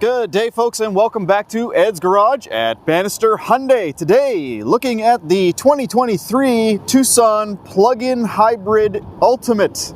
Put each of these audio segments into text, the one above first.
Good day, folks, and welcome back to Ed's Garage at Bannister Hyundai. Today, looking at the 2023 Tucson plug-in hybrid Ultimate.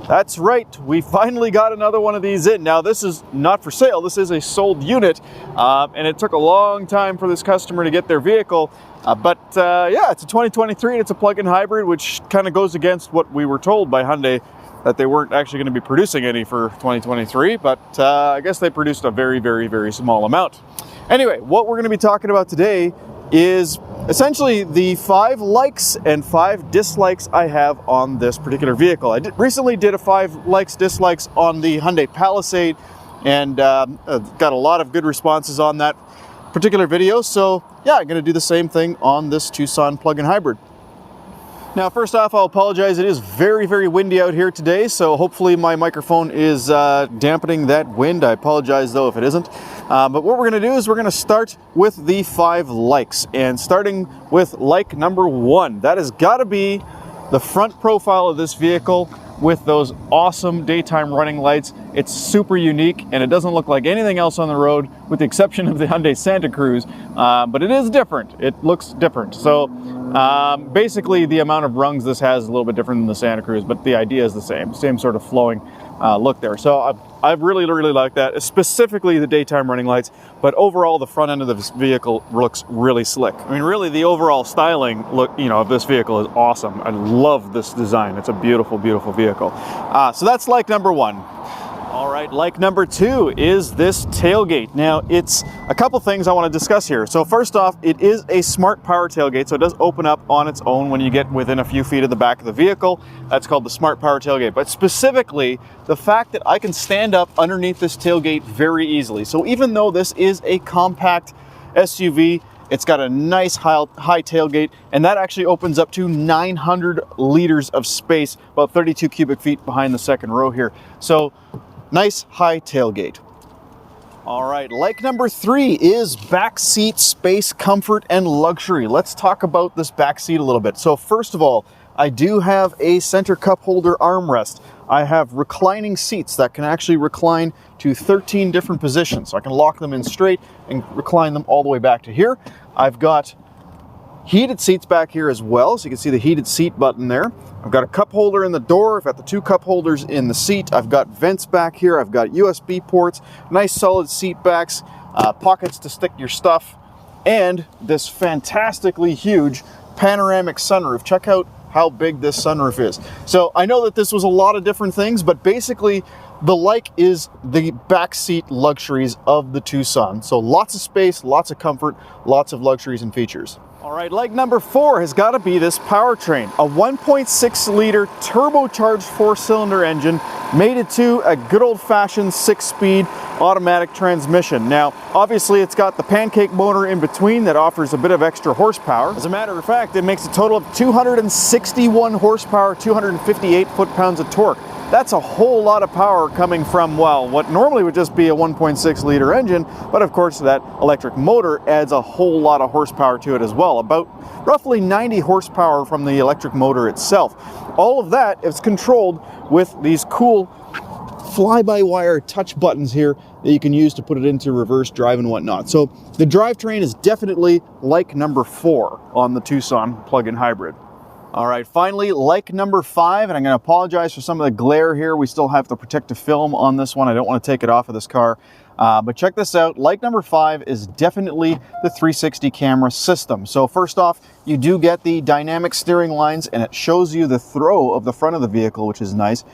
That's right, we finally got another one of these in. Now, this is not for sale. This is a sold unit, and it took a long time for this customer to get their vehicle. Yeah, it's a 2023 and it's a plug-in hybrid, which kind of goes against what we were told by Hyundai, that they weren't actually going to be producing any for 2023, but I guess they produced a very, very, very small amount. Anyway, what we're going to be talking about today is essentially the 5 likes and 5 dislikes I have on this particular vehicle. I recently did a 5 likes, dislikes on the Hyundai Palisade, and got a lot of good responses on that particular video. So yeah, I'm going to do the same thing on this Tucson plug-in hybrid. Now, first off, I'll apologize. It is very, very windy out here today, so hopefully my microphone is dampening that wind. I apologize, though, if it isn't. But what we're going to do is we're going to start with the 5 likes, and starting with like number 1. That has got to be the front profile of this vehicle with those awesome daytime running lights. It's super unique, and it doesn't look like anything else on the road, with the exception of the Hyundai Santa Cruz, but it is different. It looks different. So basically the amount of rungs this has is a little bit different than the Santa Cruz, but the idea is the same sort of flowing look there. So I really like that, specifically the daytime running lights, but overall the front end of this vehicle looks really slick. I mean, really the overall styling look, of this vehicle is awesome. I love this design. It's a beautiful, beautiful vehicle. So that's like number 1. All right, like number 2 is this tailgate. Now, it's a couple things I want to discuss here. So first off, it is a smart power tailgate, so it does open up on its own when you get within a few feet of the back of the vehicle. That's called the smart power tailgate. But specifically, the fact that I can stand up underneath this tailgate very easily. So even though this is a compact SUV, it's got a nice high tailgate, and that actually opens up to 900 liters of space, about 32 cubic feet behind the second row here. So nice high tailgate. All right, like number 3 is back seat space, comfort, and luxury. Let's talk about this back seat a little bit. So first of all, I do have a center cup holder armrest. I have reclining seats that can actually recline to 13 different positions. So I can lock them in straight and recline them all the way back to here. I've got heated seats back here as well, so you can see the heated seat button there. I've got a cup holder in the door. I've got the 2 cup holders in the seat. I've got vents back here. I've got USB ports, nice solid seat backs, pockets to stick your stuff, and this fantastically huge panoramic sunroof. Check out how big this sunroof is. So I know that this was a lot of different things, but basically the like is the backseat luxuries of the Tucson. So lots of space, lots of comfort, lots of luxuries and features. All right, like number 4 has got to be this powertrain. A 1.6 liter turbocharged 4-cylinder engine mated to a good old-fashioned 6-speed automatic transmission. Now, obviously it's got the pancake motor in between that offers a bit of extra horsepower. As a matter of fact, it makes a total of 261 horsepower, 258 foot-pounds of torque. That's a whole lot of power coming from, well, what normally would just be a 1.6 liter engine, but of course that electric motor adds a whole lot of horsepower to it as well, about roughly 90 horsepower from the electric motor itself. All of that is controlled with these cool fly-by-wire touch buttons here that you can use to put it into reverse drive and whatnot. So the drivetrain is definitely like number 4 on the Tucson plug-in hybrid. All right, finally, like number 5, and I'm going to apologize for some of the glare here. We still have the protective film on this one. I don't want to take it off of this car. But check this out. Like number 5 is definitely the 360 camera system. So first off, you do get the dynamic steering lines, and it shows you the throw of the front of the vehicle, which is nice.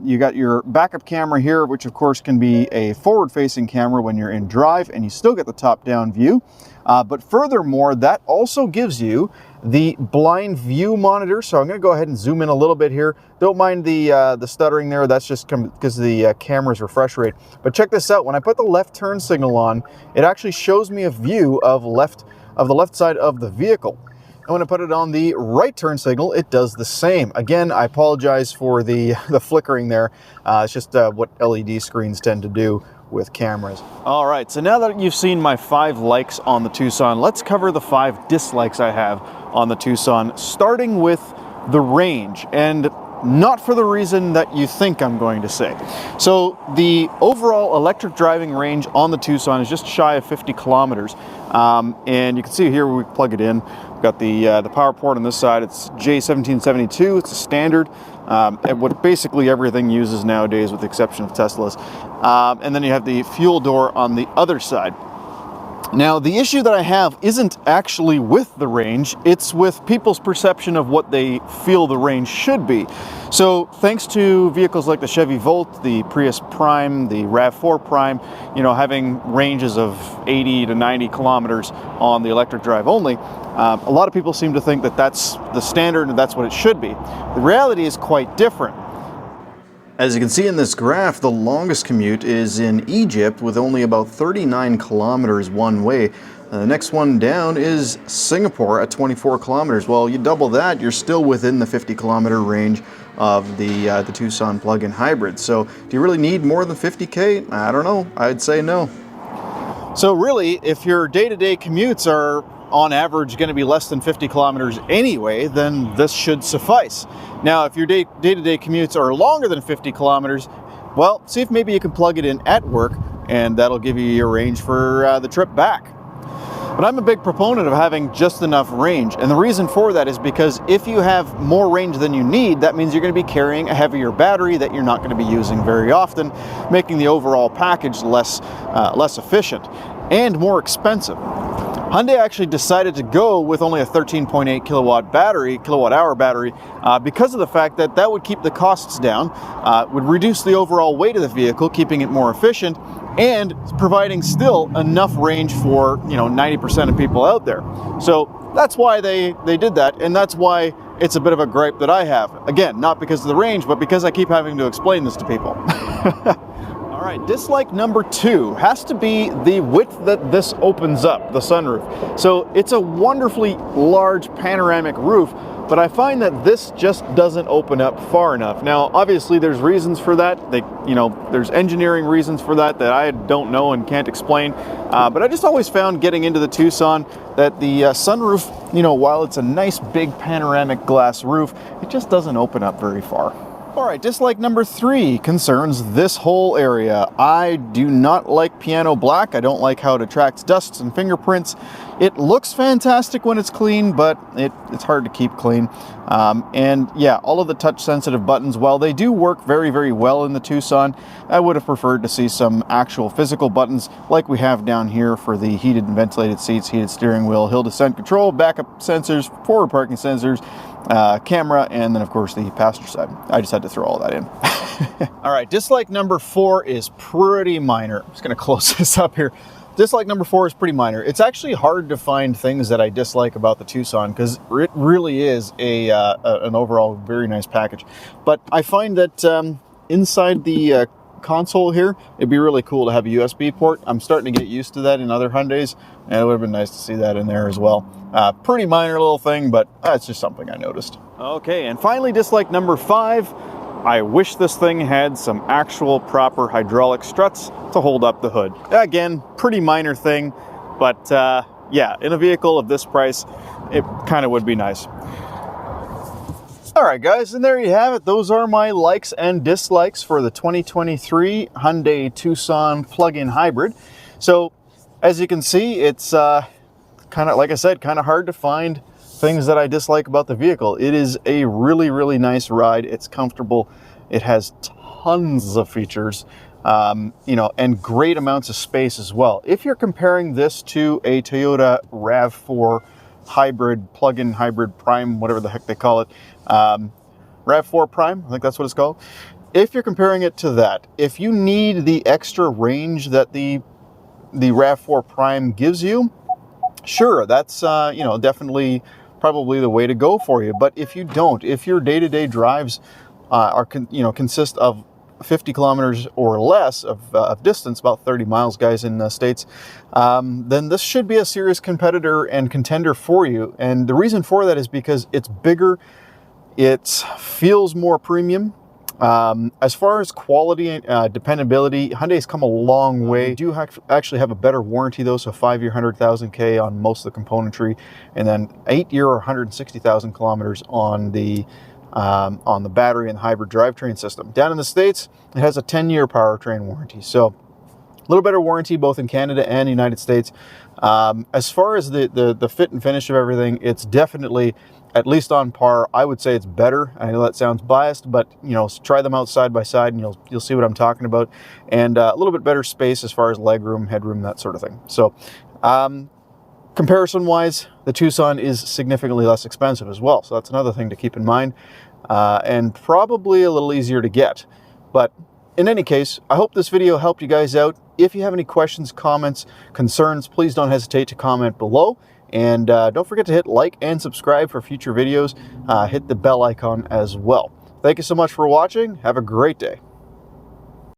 You got your backup camera here, which of course can be a forward-facing camera when you're in drive, and you still get the top-down view. But furthermore, that also gives you the blind view monitor. So I'm going to go ahead and zoom in a little bit here. Don't mind the stuttering there. That's just because the camera's refresh rate. But check this out. When I put the left turn signal on, it actually shows me a view of the left side of the vehicle. And when I put it on the right turn signal, it does the same. Again, I apologize for the flickering there. It's just what LED screens tend to do with cameras. All right, so now that you've seen my 5 likes on the Tucson, let's cover the 5 dislikes I have on the Tucson, starting with the range. And not for the reason that you think I'm going to say. So the overall electric driving range on the Tucson is just shy of 50 kilometers. And you can see here we plug it in. We've got the power port on this side. It's J1772. It's a standard. And what basically everything uses nowadays with the exception of Tesla's. And then you have the fuel door on the other side. Now, the issue that I have isn't actually with the range, it's with people's perception of what they feel the range should be. So, thanks to vehicles like the Chevy Volt, the Prius Prime, the RAV4 Prime, you know, having ranges of 80 to 90 kilometers on the electric drive only, a lot of people seem to think that that's the standard and that's what it should be. The reality is quite different. As you can see in this graph, the longest commute is in Egypt with only about 39 kilometers one way. The next one down is Singapore at 24 kilometers. Well, you double that, you're still within the 50 kilometer range of the Tucson plug-in hybrid. So do you really need more than 50K? I don't know. I'd say no. So really, if your day-to-day commutes are on average going to be less than 50 kilometers anyway, then this should suffice. Now, if your day-to-day commutes are longer than 50 kilometers, well, see if maybe you can plug it in at work, and that'll give you your range for the trip back. But I'm a big proponent of having just enough range, and the reason for that is because if you have more range than you need, that means you're going to be carrying a heavier battery that you're not going to be using very often, making the overall package less efficient and more expensive. Hyundai actually decided to go with only a 13.8 kilowatt hour battery because of the fact that that would keep the costs down, would reduce the overall weight of the vehicle, keeping it more efficient, and providing still enough range for 90% of people out there. So that's why they did that, and that's why it's a bit of a gripe that I have. Again, not because of the range, but because I keep having to explain this to people. All right, dislike number 2 has to be the width that this opens up, the sunroof. So it's a wonderfully large panoramic roof, but I find that this just doesn't open up far enough. Now, obviously there's reasons for that. There's engineering reasons for that I don't know and can't explain. But I just always found getting into the Tucson that the sunroof, while it's a nice big panoramic glass roof, it just doesn't open up very far. All right, dislike number 3 concerns this whole area. I do not like piano black. I don't like how it attracts dust and fingerprints. It looks fantastic when it's clean, but it's hard to keep clean. And yeah, all of the touch-sensitive buttons, while they do work very, very well in the Tucson, I would have preferred to see some actual physical buttons like we have down here for the heated and ventilated seats, heated steering wheel, hill descent control, backup sensors, forward parking sensors, camera, and then of course the passenger side. I just had to throw all that in. All right, dislike number 4 is pretty minor. I'm just going to close this up here. Dislike number 4 is pretty minor. It's actually hard to find things that I dislike about the Tucson because it really is an overall very nice package. But I find that inside the console here, it'd be really cool to have a USB port. I'm starting to get used to that in other Hyundais, and it would have been nice to see that in there as well. Pretty minor little thing, but it's just something I noticed. Okay, and finally, dislike number 5. I wish this thing had some actual proper hydraulic struts to hold up the hood. Again, pretty minor thing, but yeah, in a vehicle of this price, it kind of would be nice. All right, guys, and there you have it. Those are my likes and dislikes for the 2023 Hyundai Tucson plug-in hybrid. So, as you can see, it's kind of, like I said, kind of hard to find things that I dislike about the vehicle. It is a really, really nice ride. It's comfortable. It has tons of features, and great amounts of space as well. If you're comparing this to a Toyota RAV4 hybrid, plug-in hybrid Prime, whatever the heck they call it, RAV4 Prime, I think that's what it's called. If you're comparing it to that, if you need the extra range that the RAV4 Prime gives you, sure, that's definitely probably the way to go for you. But if you don't, if your day-to-day drives consist of 50 kilometers or less of distance, about 30 miles, guys, in the States, then this should be a serious competitor and contender for you. And the reason for that is because it's bigger, it feels more premium. As far as quality and dependability, Hyundai's come a long way. We do actually have a better warranty though, so 5-year 100,000 on most of the componentry, and then 8-year or 160,000 kilometers on the on the battery and hybrid drivetrain system. Down in the States, it has a 10-year powertrain warranty. So a little better warranty both in Canada and the United States. As far as the fit and finish of everything, it's definitely at least on par. I would say it's better. I know that sounds biased, but you know, try them out side by side and you'll see what I'm talking about. And a little bit better space as far as legroom, headroom, that sort of thing. So comparison wise, the Tucson is significantly less expensive as well. So that's another thing to keep in mind, and probably a little easier to get. But in any case, I hope this video helped you guys out. If you have any questions, comments, concerns, please don't hesitate to comment below. And don't forget to hit like and subscribe for future videos. Hit the bell icon as well. Thank you so much for watching. Have a great day.